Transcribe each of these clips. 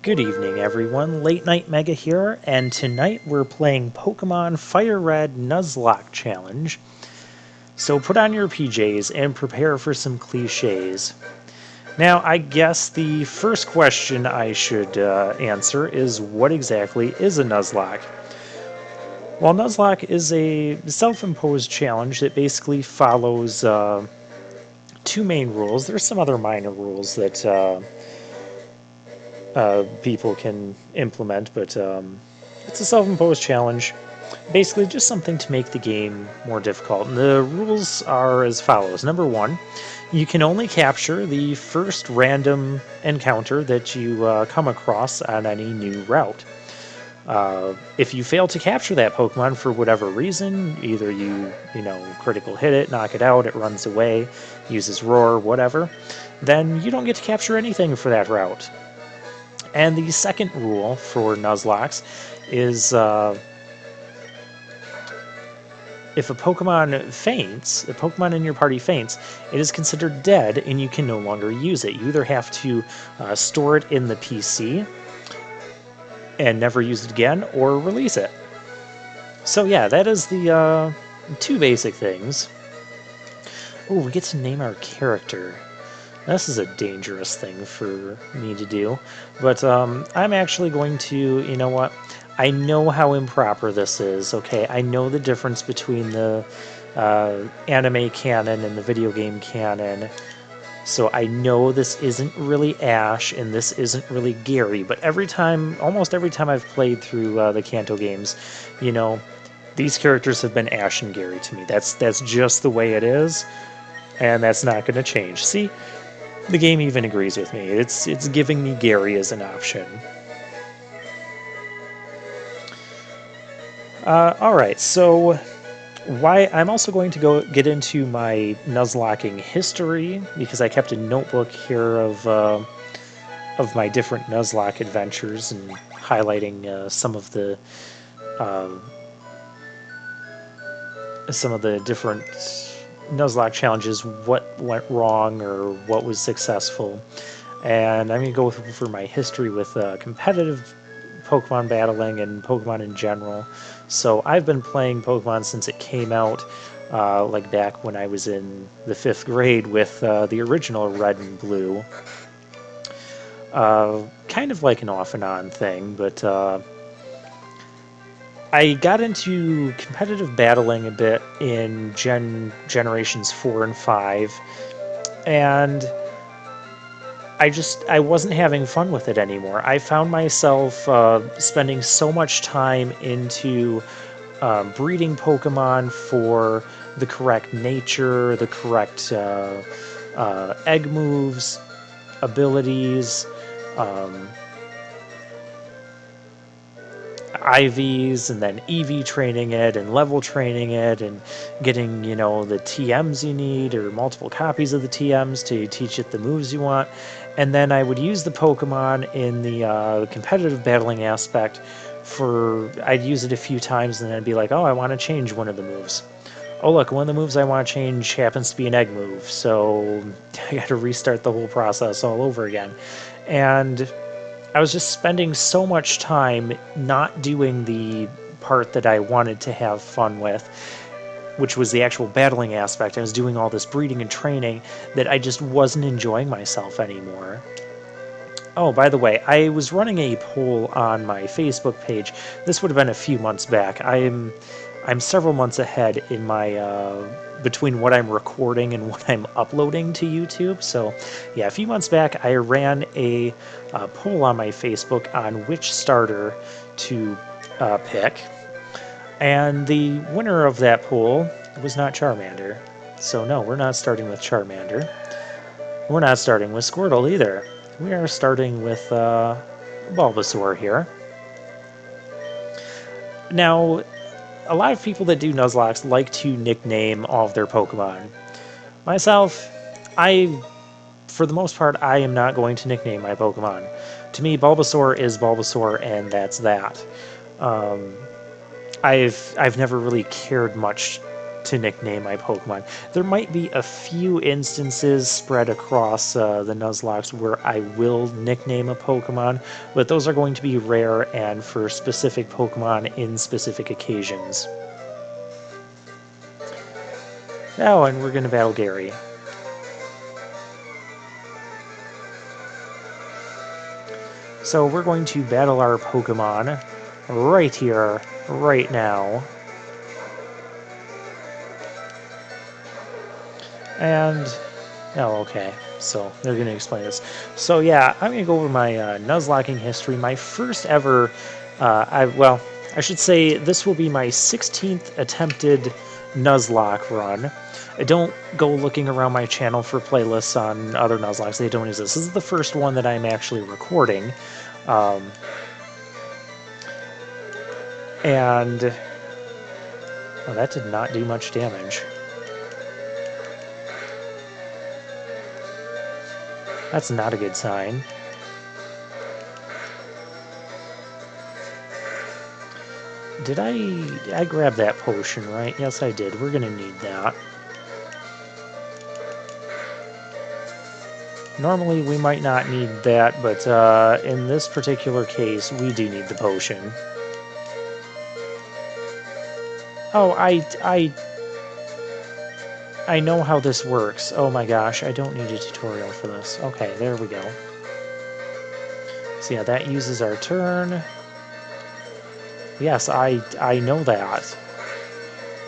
Good evening, everyone. Late Night Mega here, and tonight we're playing Pokemon Fire Red Nuzlocke Challenge. So put on your PJs and prepare for some cliches. Now, I guess the first question I should answer is what exactly is a Nuzlocke? Well, Nuzlocke is a self-imposed challenge that basically follows two main rules. There's some other minor rules that people can implement, but it's a self-imposed challenge. Basically, just something to make the game more difficult. And the rules are as follows. Number one, you can only capture the first random encounter that you come across on any new route. If you fail to capture that Pokemon for whatever reason, either you critical hit it, knock it out, it runs away, uses Roar, whatever, then you don't get to capture anything for that route. And the second rule for Nuzlockes is if a Pokemon faints, a Pokemon in your party faints, it is considered dead and you can no longer use it. You either have to store it in the PC and never use it again, or release it. So yeah, that is the two basic things. Oh, we get to name our character. This is a dangerous thing for me to do, but I'm actually going to, you know what, I know how improper this is, okay? I know the difference between the anime canon and the video game canon, so I know this isn't really Ash and this isn't really Gary, but almost every time I've played through the Kanto games, these characters have been Ash and Gary to me. That's just the way it is, and that's not going to change. See? The game even agrees with me. It's giving me Gary as an option. Alright, so I'm also going to get into my Nuzlocking history, because I kept a notebook here of my different Nuzlocke adventures and highlighting some of the different Nuzlocke challenges, what went wrong or what was successful. And I'm going to go for my history with competitive Pokemon battling and Pokemon in general. So I've been playing Pokemon since it came out, like back when I was in the 5th grade with the original Red and Blue. Kind of like an off and on thing, but I got into competitive battling a bit in generations 4 and 5, and I wasn't having fun with it anymore. I found myself spending so much time into breeding Pokemon for the correct nature, the correct egg moves, abilities, IVs, and then EV training it and level training it and getting, the TMs you need or multiple copies of the TMs to teach it the moves you want. And then I would use the Pokemon in the competitive battling aspect I'd use it a few times and then I'd be like, oh, I want to change one of the moves. Oh, look, one of the moves I want to change happens to be an egg move, so I got to restart the whole process all over again. And I was just spending so much time not doing the part that I wanted to have fun with, which was the actual battling aspect. I was doing all this breeding and training that I just wasn't enjoying myself anymore. Oh, by the way, I was running a poll on my Facebook page. This would have been a few months back. I'm several months ahead in my between what I'm recording and what I'm uploading to YouTube. So yeah, a few months back I ran a poll on my Facebook on which starter to pick, and the winner of that poll was not Charmander. So no, we're not starting with Charmander. We're not starting with Squirtle either. We are starting with Bulbasaur here. Now, a lot of people that do Nuzlockes like to nickname all of their Pokemon. Myself, for the most part, I am not going to nickname my Pokemon. To me, Bulbasaur is Bulbasaur, and that's that. I've never really cared much to nickname my Pokemon. There might be a few instances spread across the Nuzlocke where I will nickname a Pokemon, but those are going to be rare and for specific Pokemon in specific occasions. Oh, and we're going to battle Gary. So we're going to battle our Pokemon right here, right now. And, oh, okay, so they're going to explain this. So yeah, I'm going to go over my Nuzlocking history. My first ever, well, I should say this will be my 16th attempted Nuzlocke run. I don't go looking around my channel for playlists on other Nuzlocks. They don't exist. This is the first one that I'm actually recording. And, oh, that did not do much damage. That's not a good sign. Did I grab that potion, right? Yes, I did. We're gonna need that. Normally, we might not need that, but in this particular case, we do need the potion. Oh, I know how this works. Oh my gosh, I don't need a tutorial for this. Okay, there we go. So yeah, that uses our turn. Yes, I know that.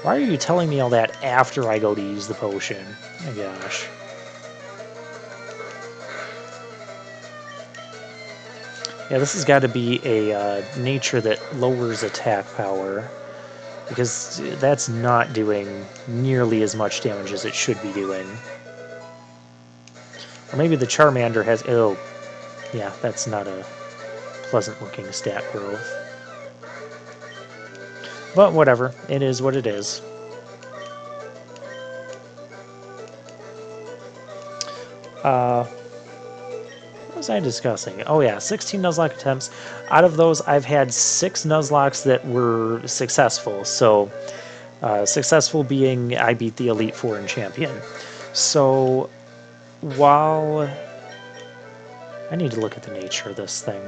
Why are you telling me all that after I go to use the potion? Oh my gosh. Yeah, this has got to be a nature that lowers attack power, because that's not doing nearly as much damage as it should be doing. Or maybe the Charmander has... Oh, yeah, that's not a pleasant-looking stat growth. But whatever, it is what it is. What was I discussing? Oh yeah, 16 Nuzlocke attempts. Out of those, I've had 6 Nuzlockes that were successful. So, successful being I beat the Elite Four and Champion. So, while... I need to look at the nature of this thing.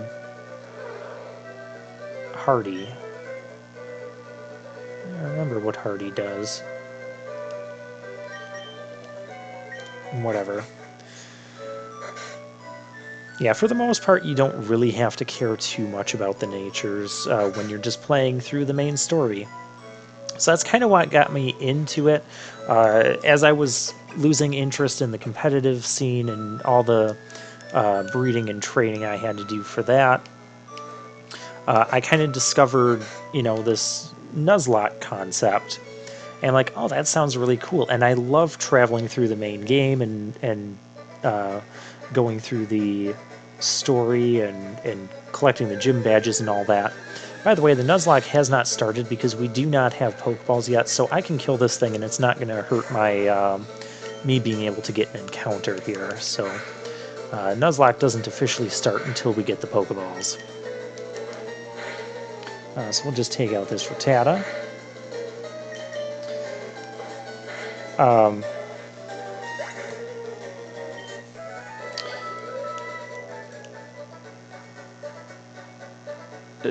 Hardy. I remember what Hardy does. Whatever. Yeah, for the most part, you don't really have to care too much about the natures when you're just playing through the main story. So that's kind of what got me into it. As I was losing interest in the competitive scene and all the breeding and training I had to do for that, I kind of discovered, you know, this Nuzlocke concept. And like, oh, that sounds really cool. And I love traveling through the main game and going through the story and collecting the gym badges and all that. By the way, the Nuzlocke has not started because we do not have Pokeballs yet, so I can kill this thing and it's not going to hurt my me being able to get an encounter here. So Nuzlocke doesn't officially start until we get the Pokeballs. So we'll just take out this Rattata.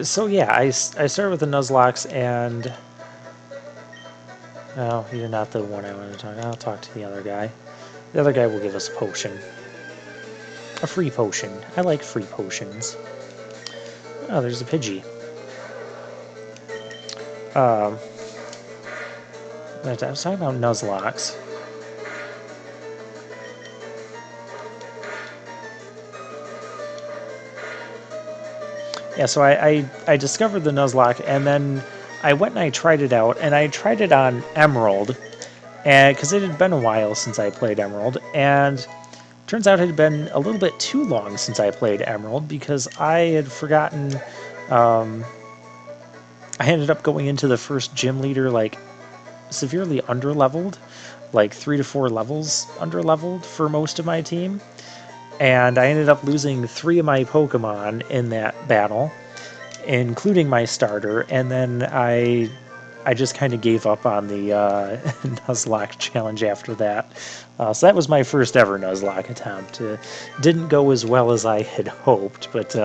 So yeah, I started with the Nuzlocke, and... Oh, you're not the one I want to talk to. I'll talk to the other guy. The other guy will give us a potion. A free potion. I like free potions. Oh, there's a Pidgey. I was talking about Nuzlocke. Yeah, so I discovered the Nuzlocke, and then I went and I tried it out, and I tried it on Emerald, and because it had been a while since I played Emerald, and turns out it had been a little bit too long since I played Emerald, because I had forgotten, I ended up going into the first gym leader, like, severely underleveled, like 3 to 4 levels underleveled for most of my team. And I ended up losing 3 of my Pokemon in that battle, including my starter, and then I I just kind of gave up on the Nuzlocke challenge after that. So that was my first ever Nuzlocke attempt. Didn't go as well as I had hoped, but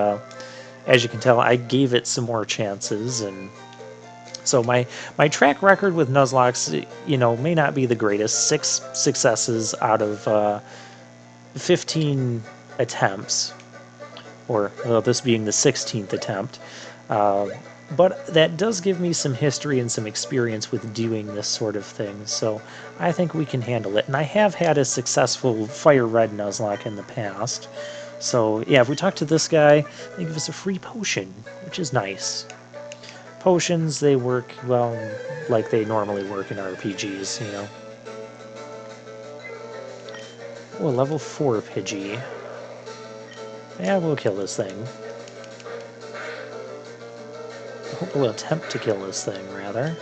as you can tell, I gave it some more chances. And so my track record with Nuzlocks, may not be the greatest. 6 successes out of 15 attempts, or this being the 16th attempt. But that does give me some history and some experience with doing this sort of thing, so I think we can handle it. And I have had a successful Fire Red Nuzlocke in the past. So yeah, if we talk to this guy, they give us a free potion, which is nice. Potions, they work, well, like they normally work in RPGs, Oh, level 4 Pidgey. Yeah, we'll kill this thing. I hope we'll attempt to kill this thing, rather.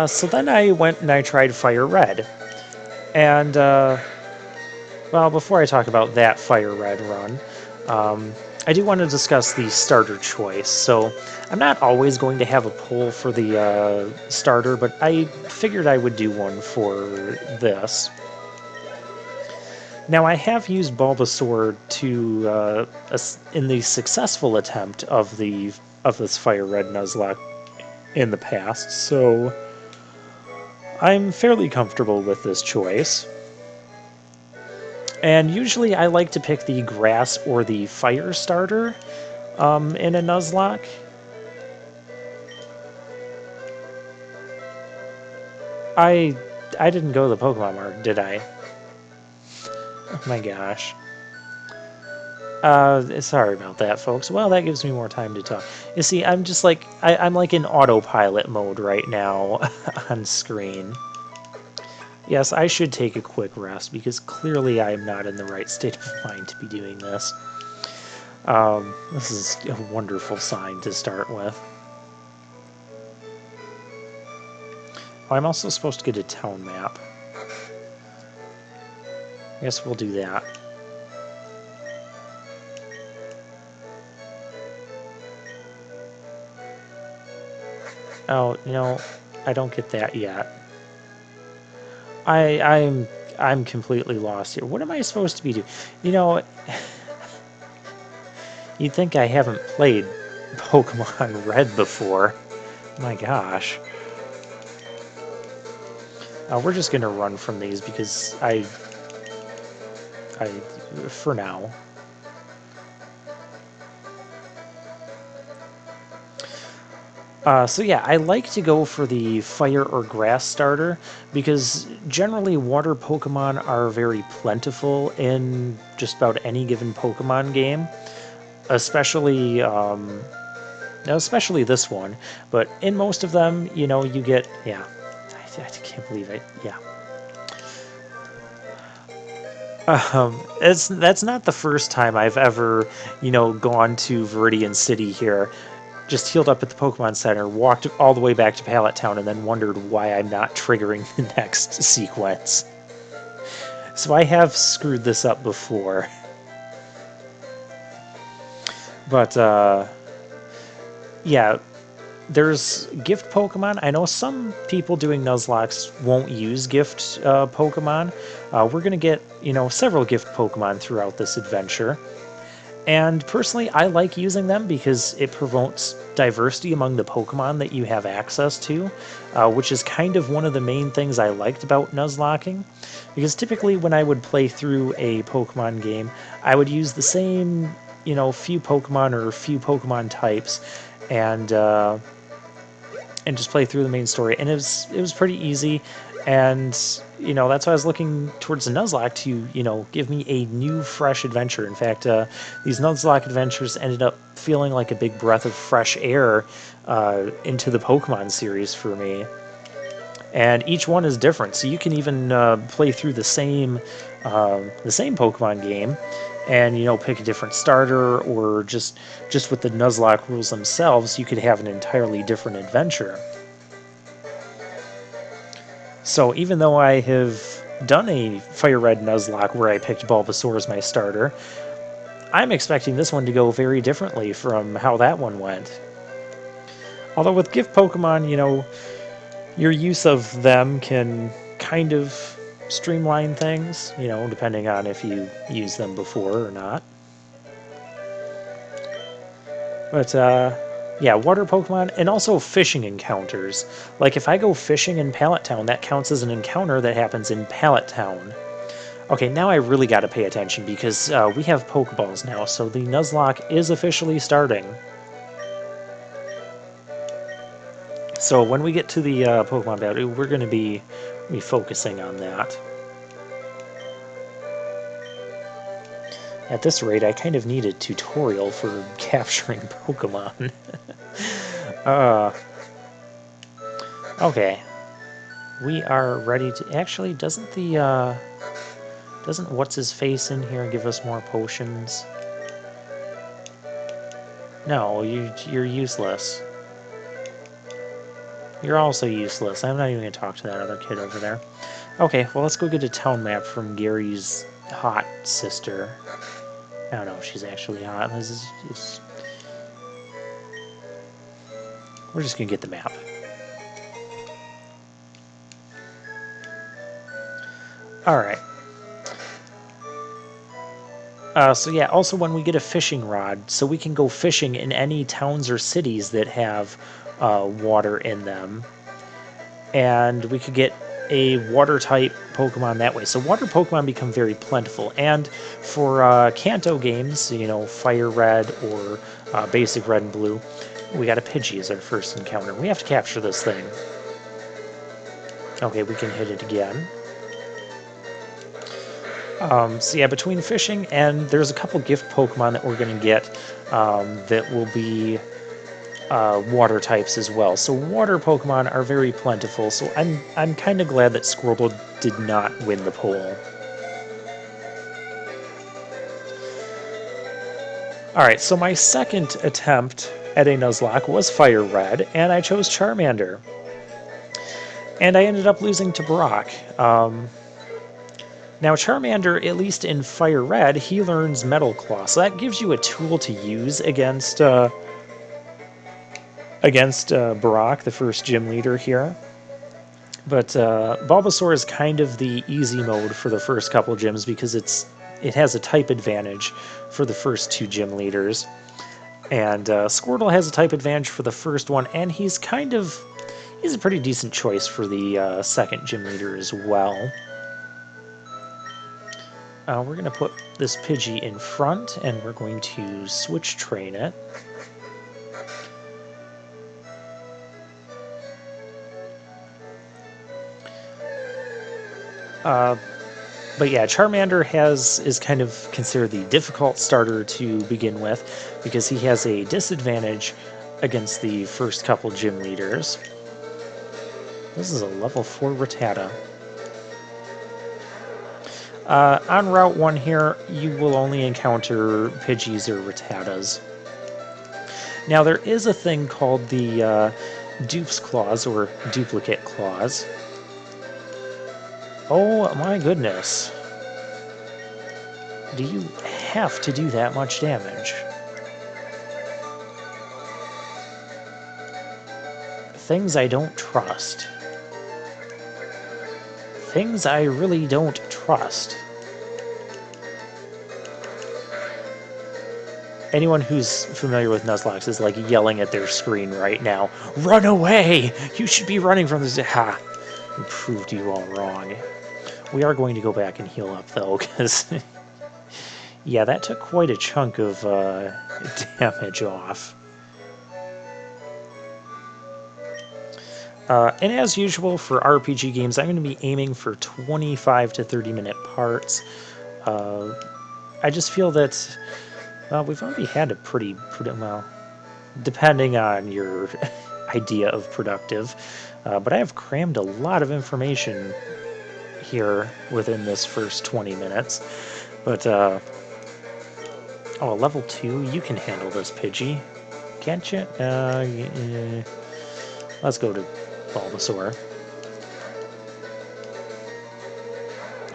So then I went and I tried Fire Red. And, well, before I talk about that Fire Red run, I do want to discuss the starter choice. So I'm not always going to have a pull for the starter, but I figured I would do one for this. Now, I have used Bulbasaur to in the successful attempt of this Fire Red Nuzlocke in the past, so I'm fairly comfortable with this choice. And usually I like to pick the Grass or the Fire starter in a Nuzlocke. I didn't go to the Pokemon Mart, did I? Oh my gosh. Sorry about that, folks. Well, that gives me more time to talk. You see, I'm just like, I'm like in autopilot mode right now on screen. Yes, I should take a quick rest, because clearly I'm not in the right state of mind to be doing this. This is a wonderful sign to start with. Oh, I'm also supposed to get a town map. I guess we'll do that. Oh, no, I don't get that yet. I'm completely lost here. What am I supposed to be doing? You'd think I haven't played Pokemon Red before. My gosh. We're just gonna run from these because for now. So yeah, I like to go for the Fire or Grass starter because generally water Pokemon are very plentiful in just about any given Pokemon game, especially especially this one. But in most of them, you get, yeah, I can't believe it, yeah. That's not the first time I've ever, gone to Viridian City here, just healed up at the Pokemon Center, walked all the way back to Pallet Town, and then wondered why I'm not triggering the next sequence. So I have screwed this up before. But, yeah, there's gift Pokemon. I know some people doing Nuzlocks won't use gift Pokemon. We're going to get, several gift Pokemon throughout this adventure. And personally, I like using them because it promotes diversity among the Pokemon that you have access to, which is kind of one of the main things I liked about Nuzlocking. Because typically when I would play through a Pokemon game, I would use the same, few Pokemon or few Pokemon types, and just play through the main story. And it was pretty easy. And, that's why I was looking towards the Nuzlocke to, give me a new, fresh adventure. In fact, these Nuzlocke adventures ended up feeling like a big breath of fresh air into the Pokemon series for me. And each one is different, so you can even play through the same Pokemon game and, pick a different starter, or just with the Nuzlocke rules themselves, you could have an entirely different adventure. So even though I have done a Fire Red Nuzlocke where I picked Bulbasaur as my starter, I'm expecting this one to go very differently from how that one went. Although with gift Pokemon, you know, your use of them can kind of streamline things, you know, depending on if you use them before or not. But, yeah, water Pokemon, and also fishing encounters. Like, if I go fishing in Pallet Town, that counts as an encounter that happens in Pallet Town. Okay, now I really gotta pay attention, because we have Pokeballs now, so the Nuzlocke is officially starting. So when we get to the Pokemon battle, we're going to be focusing on that. At this rate, I kind of need a tutorial for capturing Pokemon. Okay. We are ready to... Actually, doesn't the... doesn't What's-His-Face in here give us more potions? No, you're useless. You're also useless. I'm not even going to talk to that other kid over there. Okay, well, let's go get a town map from Gary's hot sister. I don't know if she's actually hot. This is just... We're just going to get the map. Alright. So yeah, also when we get a fishing rod, so we can go fishing in any towns or cities that have water in them. And we could get a water-type Pokemon that way. So water Pokemon become very plentiful. And for Kanto games, you know, Fire Red or Basic Red and Blue, we got a Pidgey as our first encounter. We have to capture this thing. Okay, we can hit it again. So yeah, between fishing and there's a couple gift Pokemon that we're going to get that will be water types as well. So water Pokemon are very plentiful, so I'm kind of glad that Squirtle did not win the poll. Alright, so my second attempt at a Nuzlocke was Fire Red, and I chose Charmander. And I ended up losing to Brock. Now Charmander, at least in Fire Red, he learns Metal Claw, so that gives you a tool to use against Brock, the first gym leader here. But Bulbasaur is kind of the easy mode for the first couple gyms because it has a type advantage for the first two gym leaders. And Squirtle has a type advantage for the first one, and he's a pretty decent choice for the second gym leader as well. We're going to put this Pidgey in front, and we're going to switch train it. But yeah, Charmander is kind of considered the difficult starter to begin with because he has a disadvantage against the first couple gym leaders. This is a level 4 Rattata. On Route 1 here, you will only encounter Pidgeys or Rattatas. Now, there is a thing called the Dupe's Claws, or Duplicate Claws. Oh my goodness. Do you have to do that much damage? Things I don't trust. Things I really don't trust. Anyone who's familiar with Nuzlocke is like yelling at their screen right now. Run away! You should be running from this. Ha! We proved you all wrong. We are going to go back and heal up though, because yeah, that took quite a chunk of damage off. And as usual for RPG games, I'm going to be aiming for 25 to 30 minute parts. I just feel that we've already had a pretty well, depending on your idea of productive, but I have crammed a lot of information here within this first 20 minutes. But oh, level 2, you can handle this, Pidgey, can't you? Let's go to Bulbasaur.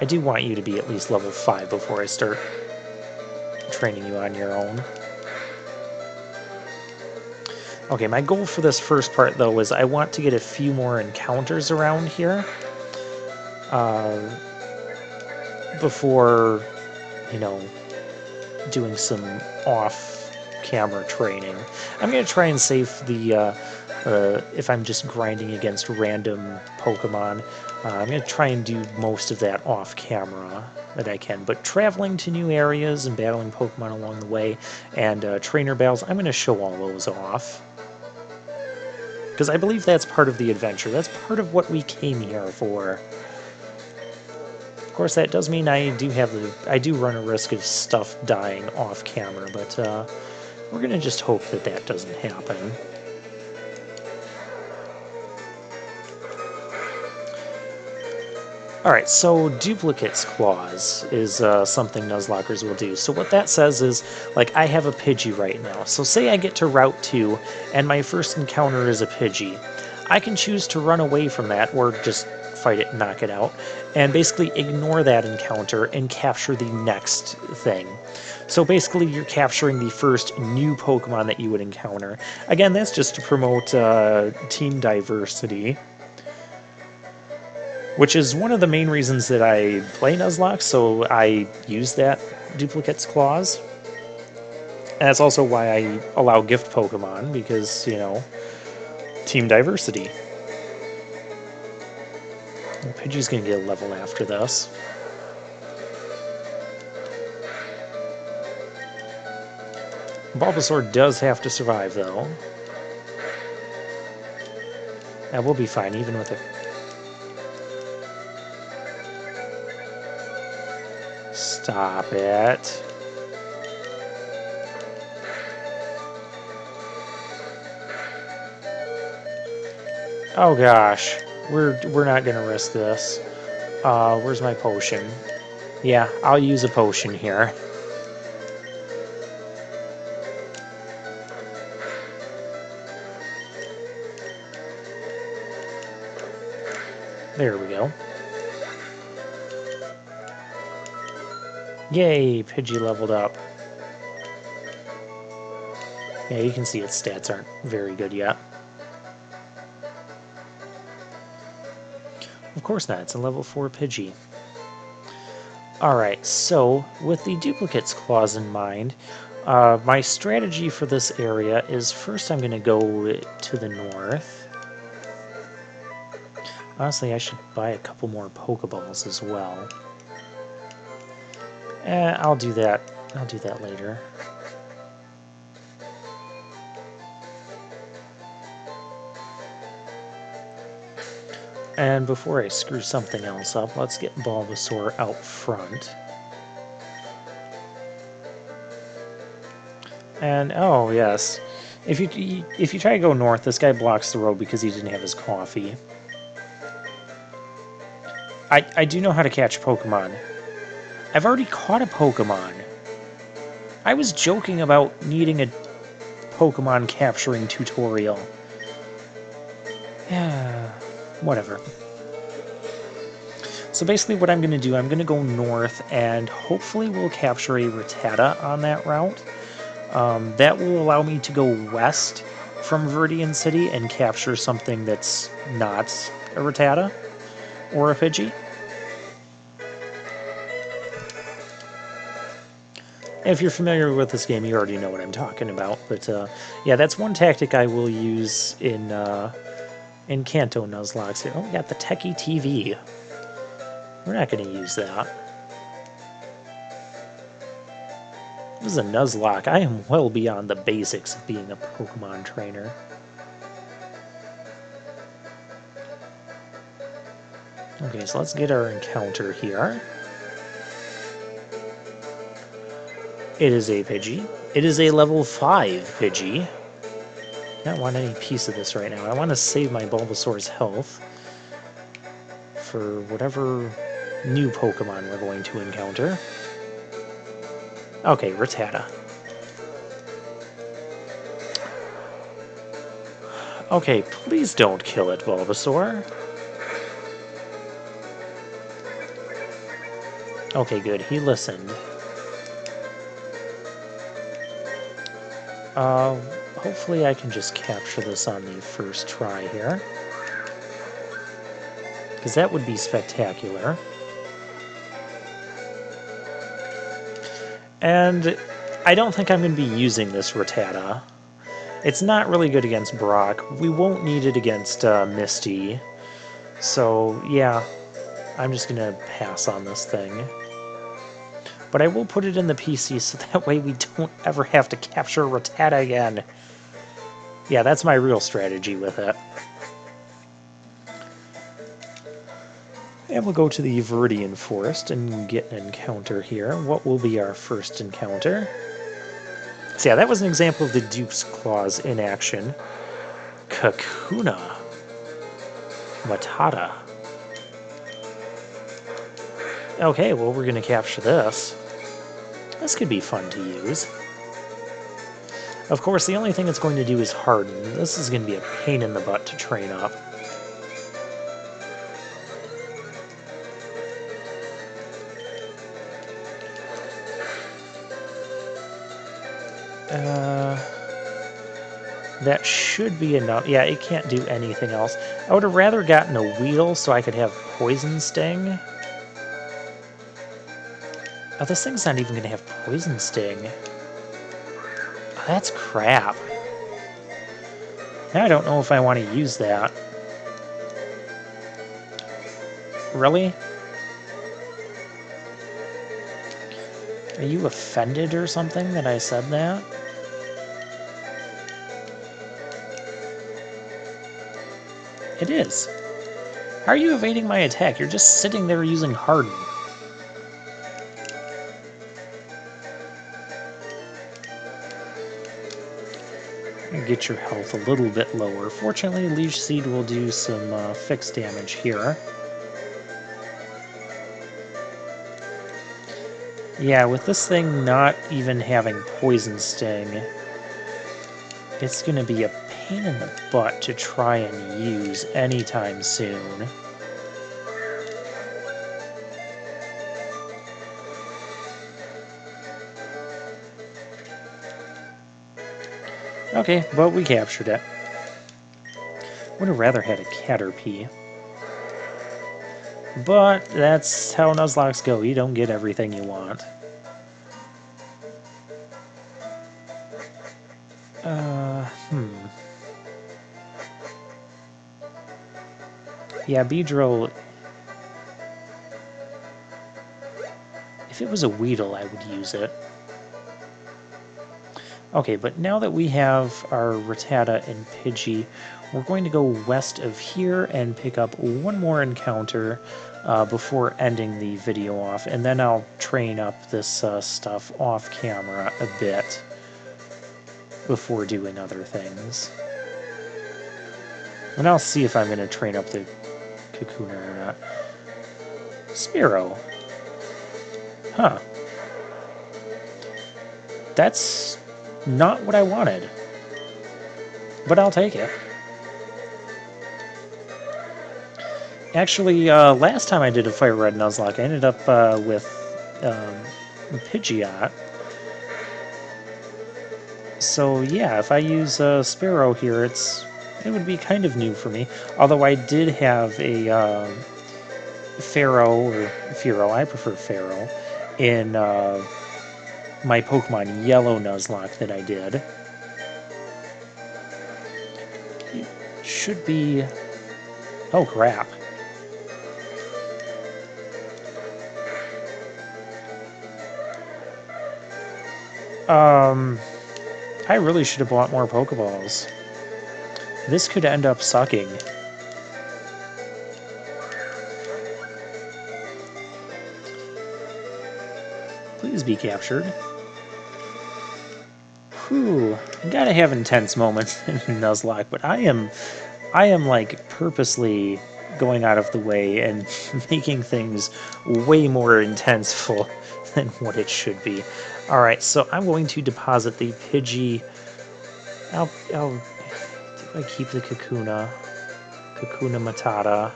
I do want you to be at least level 5 before I start training you on your own. Okay, my goal for this first part, though, is I want to get a few more encounters around here before, you know, doing some off-camera training. I'm going to try and save the, if I'm just grinding against random Pokemon, I'm going to try and do most of that off-camera that I can. But traveling to new areas and battling Pokemon along the way and trainer battles, I'm going to show all those off. Because I believe that's part of the adventure. That's part of what we came here for. Of course, that does mean I do run a risk of stuff dying off camera, but we're gonna just hope that that doesn't happen. Alright, so Duplicate's Clause is something Nuzlockers will do. So what that says is, like, I have a Pidgey right now. So say I get to Route 2, and my first encounter is a Pidgey. I can choose to run away from that, or just fight it and knock it out, and basically ignore that encounter and capture the next thing. So basically you're capturing the first new Pokemon that you would encounter. Again, that's just to promote team diversity, which is one of the main reasons that I play Nuzlocke, so I use that Duplicate's Clause. And that's also why I allow gift Pokemon, because, you know, team diversity. Well, Pidgey's gonna get a level after this. Bulbasaur does have to survive, though. That will be fine, even with it. Stop it. Oh gosh, we're not gonna risk this. Where's my potion? Yeah, I'll use a potion here. There we go. Yay, Pidgey leveled up. Yeah, you can see its stats aren't very good yet. Of course not, it's a level 4 Pidgey. Alright, so with the Duplicate's Clause in mind, my strategy for this area is first I'm going to go to the north. Honestly, I should buy a couple more Pokeballs as well. I'll do that. I'll do that later. And before I screw something else up, let's get Bulbasaur out front. And, oh yes, if you try to go north, this guy blocks the road because he didn't have his coffee. I do know how to catch Pokemon. I've already caught a Pokemon. I was joking about needing a Pokemon capturing tutorial. Yeah, whatever. So basically what I'm going to do, I'm going to go north, and hopefully we'll capture a Rattata on that route. That will allow me to go west from Viridian City and capture something that's not a Rattata or a Pidgey. If you're familiar with this game, you already know what I'm talking about. But yeah, that's one tactic I will use in Kanto Nuzlocke here. Oh, we got the Techie TV. We're not going to use that. This is a Nuzlocke. I am well beyond the basics of being a Pokemon trainer. Okay, so let's get our encounter here. It is a Pidgey. It is a level 5 Pidgey. I don't want any piece of this right now. I want to save my Bulbasaur's health for whatever new Pokemon we're going to encounter. Okay, Rattata. Okay, please don't kill it, Bulbasaur. Okay, good. He listened. hopefully I can just capture this on the first try here, because that would be spectacular. And I don't think I'm going to be using this Rattata. It's not really good against Brock. We won't need it against Misty. So, yeah, I'm just going to pass on this thing. But I will put it in the PC so that way we don't ever have to capture Rattata again. Yeah, that's my real strategy with it. And we'll go to the Viridian Forest and get an encounter here. What will be our first encounter? So yeah, that was an example of the Duke's Claws in action. Kakuna. Matata. Okay, well, we're going to capture this. This could be fun to use. Of course, the only thing it's going to do is harden. This is going to be a pain in the butt to train up. That should be enough. Yeah, it can't do anything else. I would have rather gotten a Weedle so I could have Poison Sting. Oh, this thing's not even going to have Poison Sting. Oh, that's crap. Now I don't know if I want to use that. Really? Are you offended or something that I said that? It is. How are you evading my attack? You're just sitting there using Harden. Get your health a little bit lower. Fortunately, Leech Seed will do some fixed damage here. Yeah, with this thing not even having Poison Sting, it's going to be a pain in the butt to try and use anytime soon. Okay, but we captured it. Would have rather had a Caterpie. But that's how Nuzlockes go. You don't get everything you want. Yeah, Beedrill... If it was a Weedle, I would use it. Okay, but now that we have our Rattata and Pidgey, we're going to go west of here and pick up one more encounter before ending the video off, and then I'll train up this stuff off camera a bit before doing other things. And I'll see if I'm going to train up the Kakuna or not. Spearow. Huh. That's not what I wanted. But I'll take it. Actually, last time I did a Fire Red Nuzlocke, I ended up with Pidgeot. So yeah, if I use Spearow here, it would be kind of new for me. Although I did have a Pharaoh, I prefer Pharaoh, in my Pokemon Yellow Nuzlocke that I did. It should be... Oh crap. I really should have bought more Pokeballs. This could end up sucking. Please be captured. Whew, gotta have intense moments in Nuzlocke, but I am like purposely going out of the way and making things way more intenseful than what it should be. Alright, so I'm going to deposit the Pidgey. I'll keep the Kakuna Matata.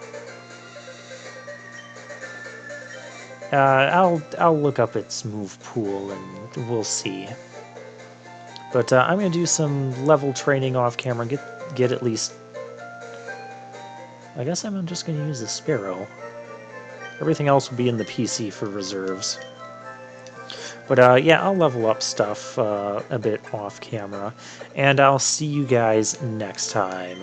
I'll look up its move pool and we'll see. But I'm going to do some level training off camera, get at least... I guess I'm just going to use the Sparrow. Everything else will be in the PC for reserves. But yeah, I'll level up stuff a bit off camera, and I'll see you guys next time.